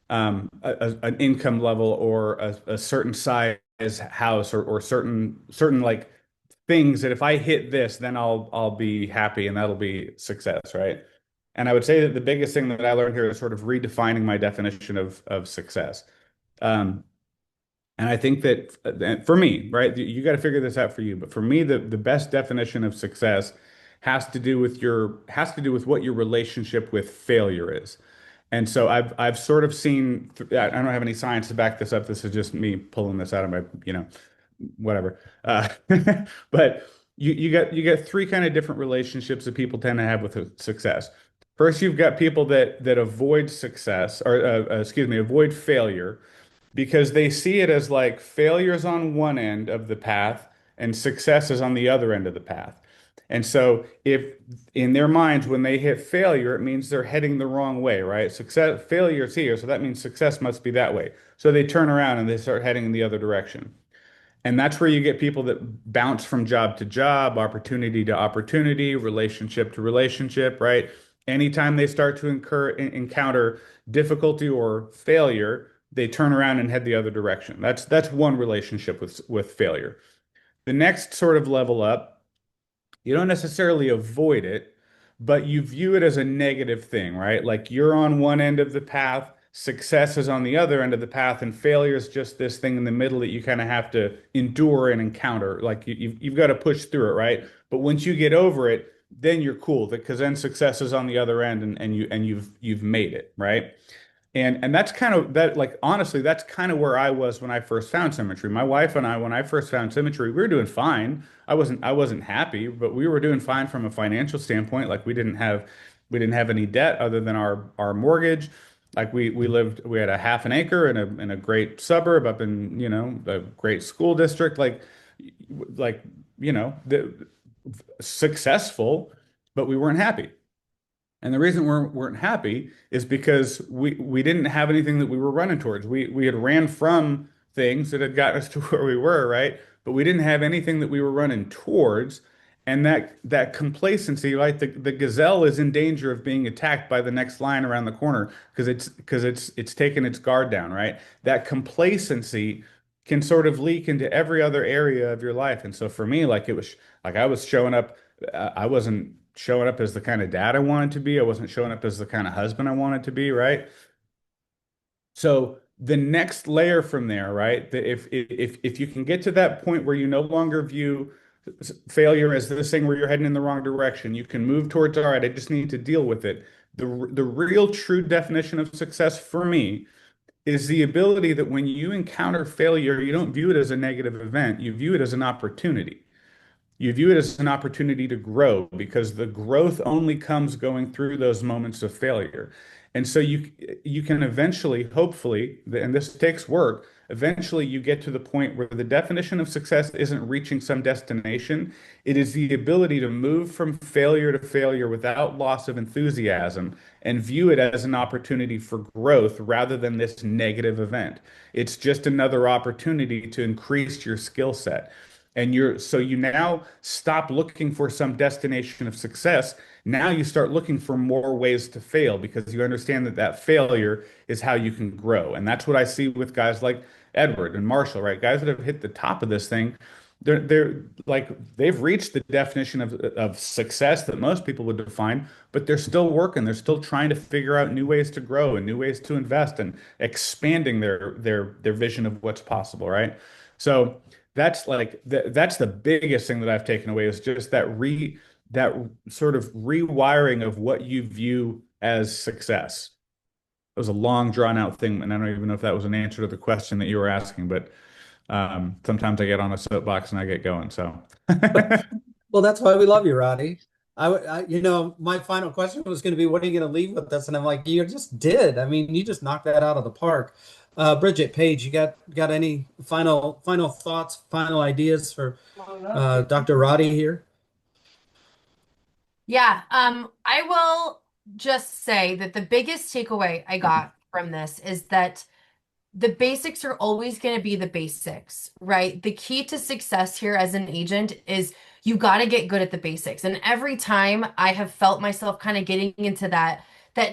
Speaker 4: An income level or a certain size house or certain like things that if I hit this, then I'll be happy and that'll be success, right? And I would say that the biggest thing that I learned here is sort of redefining my definition of success. Um, and I think that for me, right, you got to figure this out for you. But for me, the best definition of success has to do with what your relationship with failure is. And so I've sort of seen, I don't have any science to back this up. This is just me pulling this out of my, whatever. But you got three kind of different relationships that people tend to have with success. First, you've got people that avoid success or excuse me, avoid failure because they see it as like failure is on one end of the path and success is on the other end of the path. And so if in their minds when they hit failure, it means they're heading the wrong way, right? Success, failure is here, so that means success must be that way. So they turn around and they start heading in the other direction. And that's where you get people that bounce from job to job, opportunity to opportunity, relationship to relationship, right? Anytime they start to encounter difficulty or failure, they turn around and head the other direction. That's one relationship with failure. The next sort of level up, you don't necessarily avoid it, but you view it as a negative thing, right? Like you're on one end of the path Success is on the other end of the path, and failure is just this thing in the middle that you kind of have to endure and encounter. Like you've got to push through it, right? But once you get over it, then you're cool because then success is on the other end, and you've made it, right? And that's kind of that, like, honestly, that's kind of where I was when I first found symmetry. My wife and I, when I first found symmetry, we were doing fine. I wasn't happy, but we were doing fine from a financial standpoint. Like we didn't have any debt other than our mortgage. Like we had a half an acre in a great suburb up in, a great school district. Like, successful, but we weren't happy. And the reason we weren't happy is because we didn't have anything that we were running towards. We had ran from things that had gotten us to where we were, right? But we didn't have anything that we were running towards. And that complacency, right? The gazelle is in danger of being attacked by the next lion around the corner because it's taken its guard down, right? That complacency can sort of leak into every other area of your life. And so for me, like it was like I was showing up, I wasn't showing up as the kind of dad I wanted to be. I wasn't showing up as the kind of husband I wanted to be, right? So the next layer from there, right? If you can get to that point where you no longer view failure as this thing where you're heading in the wrong direction, you can move towards, all right, I just need to deal with it. The real true definition of success for me is the ability that when you encounter failure, you don't view it as a negative event, you view it as an opportunity. You view it as an opportunity to grow because the growth only comes going through those moments of failure. And so you can eventually, hopefully, and this takes work, eventually you get to the point where the definition of success isn't reaching some destination. It is the ability to move from failure to failure without loss of enthusiasm and view it as an opportunity for growth rather than this negative event. It's just another opportunity to increase your skill set. And you now stop looking for some destination of success. Now you start looking for more ways to fail because you understand that failure is how you can grow. And that's what I see with guys like Edward and Marshall, right? Guys that have hit the top of this thing. They're like they've reached the definition of success that most people would define, but they're still working. They're still trying to figure out new ways to grow and new ways to invest and expanding their vision of what's possible, right? So that's the biggest thing that I've taken away is just that sort of rewiring of what you view as success. It was a long drawn out thing, and I don't even know if that was an answer to the question that you were asking, but sometimes I get on a soapbox and I get going. So,
Speaker 1: Well, that's why we love you, Roddy. My final question was going to be, what are you going to leave with us? And I'm like, you just did. I mean, you just knocked that out of the park. Bridget, Paige, you got any final thoughts, final ideas for Dr. Roddy here?
Speaker 3: Yeah, I will just say that the biggest takeaway I got from this is that the basics are always going to be the basics, right? The key to success here as an agent is you got to get good at the basics. And every time I have felt myself kind of getting into that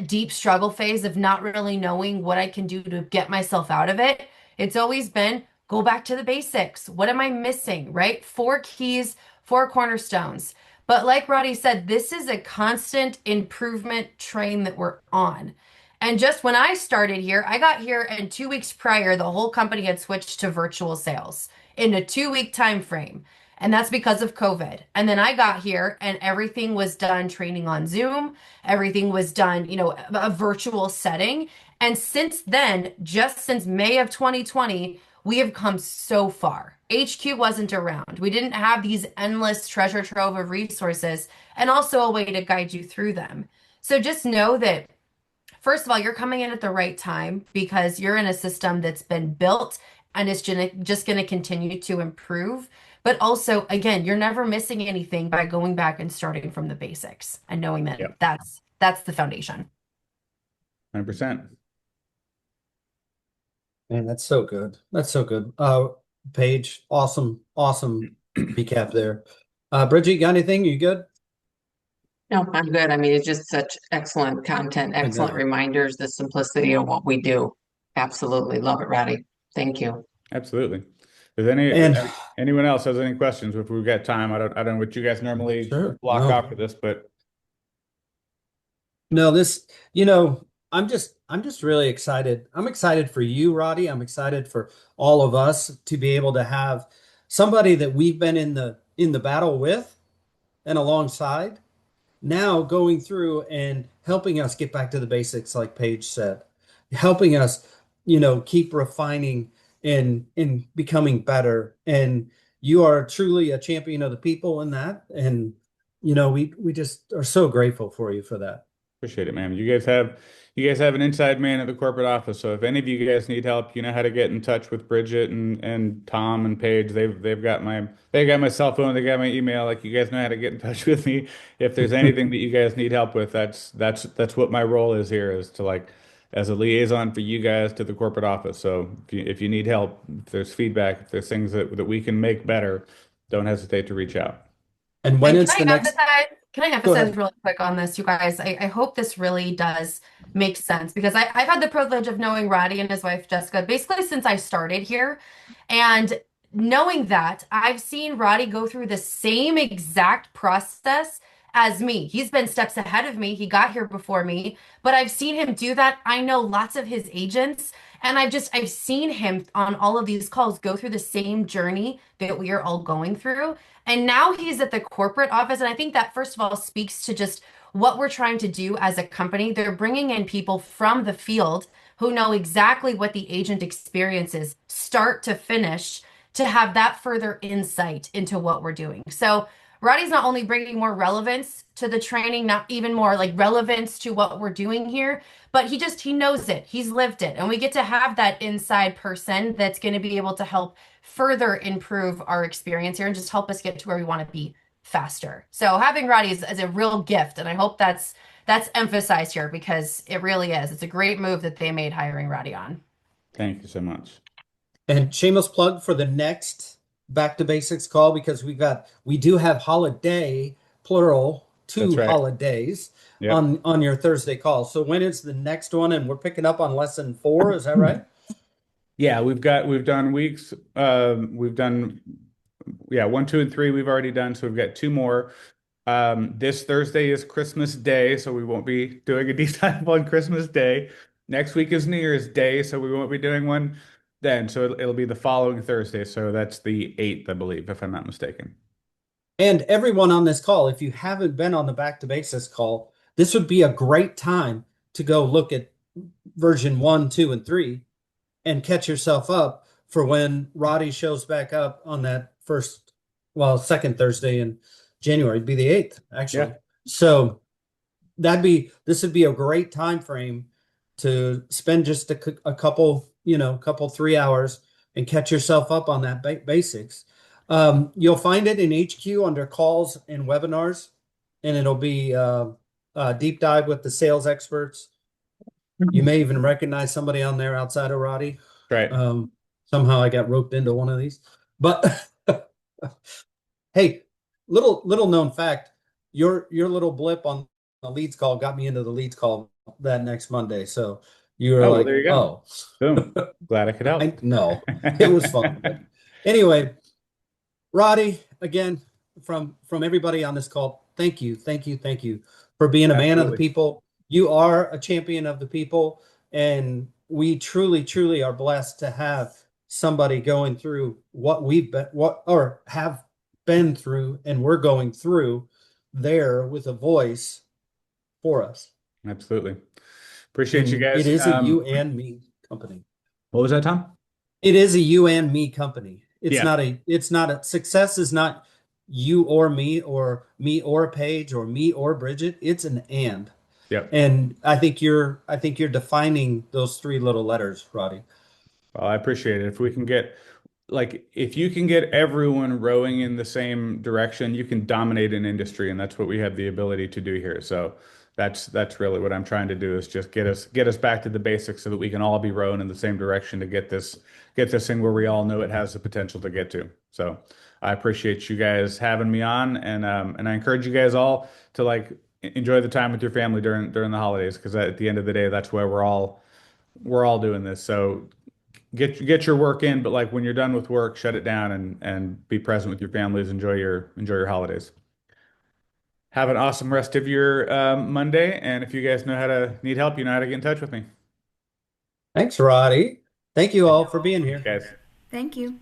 Speaker 3: deep struggle phase of not really knowing what I can do to get myself out of it, it's always been go back to the basics. What am I missing, right? 4 keys, 4 cornerstones. But like Roddy said, this is a constant improvement train that we're on. And just when I started here, I got here and 2 weeks prior, the whole company had switched to virtual sales in a 2-week time frame. And that's because of COVID. And then I got here and everything was done training on Zoom. Everything was done, a virtual setting. And since then, just since May of 2020, we have come so far. HQ wasn't around. We didn't have these endless treasure trove of resources and also a way to guide you through them. So just know that, first of all, you're coming in at the right time because you're in a system that's been built and it's just going to continue to improve. But also, again, you're never missing anything by going back and starting from the basics and knowing that
Speaker 4: Yep.
Speaker 3: that's the foundation.
Speaker 4: 100%.
Speaker 1: Man, that's so good. That's so good. Paige, awesome recap there. Bridget, you got anything? You good?
Speaker 2: No, I'm good. I mean, it's just such excellent content, excellent reminders, the simplicity of what we do. Absolutely. Love it, Roddy. Thank you.
Speaker 4: Absolutely.
Speaker 1: And
Speaker 4: Anyone else has any questions? If we've got time, I don't know what you guys normally
Speaker 1: Sure.
Speaker 4: block
Speaker 1: No.
Speaker 4: off for this, but
Speaker 1: no, I'm just I'm just really excited. I'm excited for you, Roddy. I'm excited for all of us to be able to have somebody that we've been in the battle with and alongside now going through and helping us get back to the basics, like Paige said, helping us, keep refining and becoming better. And you are truly a champion of the people in that. And we just are so grateful for you for that.
Speaker 4: Appreciate it, man. You guys have an inside man at the corporate office. So if any of you guys need help, you know how to get in touch with Bridget and Tom and Paige. They've got my cell phone, they got my email. Like you guys know how to get in touch with me. If there's anything that you guys need help with, that's what my role is here, is to like as a liaison for you guys to the corporate office. So if you need help, if there's feedback, if there's things that we can make better, don't hesitate to reach out.
Speaker 1: And when
Speaker 3: And
Speaker 1: it's the next,
Speaker 3: can I
Speaker 1: go
Speaker 3: emphasize
Speaker 1: ahead.
Speaker 3: really quick on this, you guys? I hope this really does make sense because I've had the privilege of knowing Roddy and his wife Jessica basically since I started here. And knowing that, I've seen Roddy go through the same exact process as me. He's been steps ahead of me. He got here before me, but I've seen him do that. I know lots of his agents, and I've seen him on all of these calls go through the same journey that we are all going through. And now he's at the corporate office. And I think that, first of all, speaks to just what we're trying to do as a company. They're bringing in people from the field who know exactly what the agent experience is, start to finish, to have that further insight into what we're doing. So Roddy's not only bringing more relevance to the training, not even more like relevance to what we're doing here, but he knows it. He's lived it. And we get to have that inside person that's going to be able to help further improve our experience here and just help us get to where we want to be faster. So having Roddy is a real gift, and I hope that's emphasized here because it really is. It's a great move that they made hiring Roddy on.
Speaker 4: Thank you so much.
Speaker 1: And shameless plug for the next Back to Basics call because we do have holiday, plural,
Speaker 4: That's
Speaker 1: two
Speaker 4: right.
Speaker 1: holidays
Speaker 4: Yep.
Speaker 1: on your Thursday call. So when is the next one? And we're picking up on lesson 4, is that right?
Speaker 4: Yeah, we've done weeks. We've done, yeah, 1, 2, and 3 we've already done. So we've got 2 more. This Thursday is Christmas Day, so we won't be doing a deep dive on Christmas Day. Next week is New Year's Day, so we won't be doing one then. So it'll be the following Thursday. So that's the 8th, I believe, if I'm not mistaken.
Speaker 1: And everyone on this call, if you haven't been on the Back to Basics call, this would be a great time to go look at version 1, 2, and 3 and catch yourself up for when Roddy shows back up on that second Thursday in January. It'd be the 8th, actually.
Speaker 4: Yeah.
Speaker 1: So this would be a great time frame to spend just a couple 3 hours and catch yourself up on that basics. You'll find it in HQ under calls and webinars, and it'll be a deep dive with the sales experts. You may even recognize somebody on there outside of Roddy.
Speaker 4: Right.
Speaker 1: Somehow I got roped into one of these. But hey, little known fact, your little blip on the leads call got me into the leads call that next Monday. So you were
Speaker 4: Oh, well,
Speaker 1: like,
Speaker 4: there you go.
Speaker 1: oh,
Speaker 4: Boom. Glad I could help.
Speaker 1: no, it was fun. But anyway, Roddy, again, from everybody on this call, thank you for being a man of the
Speaker 4: Absolutely.
Speaker 1: people. You are a champion of the people, and we truly are blessed to have somebody going through what have been through, and we're going through there with a voice for us.
Speaker 4: Absolutely. Appreciate you guys.
Speaker 1: It is a you and me company.
Speaker 4: What was that, Tom?
Speaker 1: It is a you and me company. It's
Speaker 4: Yeah.
Speaker 1: not a success is not you or me or Paige or me or Bridget. It's an and.
Speaker 4: Yep.
Speaker 1: And I think you're defining those 3 little letters, Roddy.
Speaker 4: Well, I appreciate it. If you can get everyone rowing in the same direction, you can dominate an industry, and that's what we have the ability to do here. So that's really what I'm trying to do, is just get us back to the basics so that we can all be rowing in the same direction to get this thing where we all know it has the potential to get to. So I appreciate you guys having me on, and I encourage you guys all to enjoy the time with your family during the holidays, because at the end of the day, that's why we're all doing this. So get your work in, but when you're done with work, shut it down and be present with your families. Enjoy your holidays. Have an awesome rest of your Monday, and if you guys need help, you know how to get in touch with me.
Speaker 1: Thanks, Roddy. Thank you all for being here.
Speaker 4: Guys.
Speaker 5: Thank you.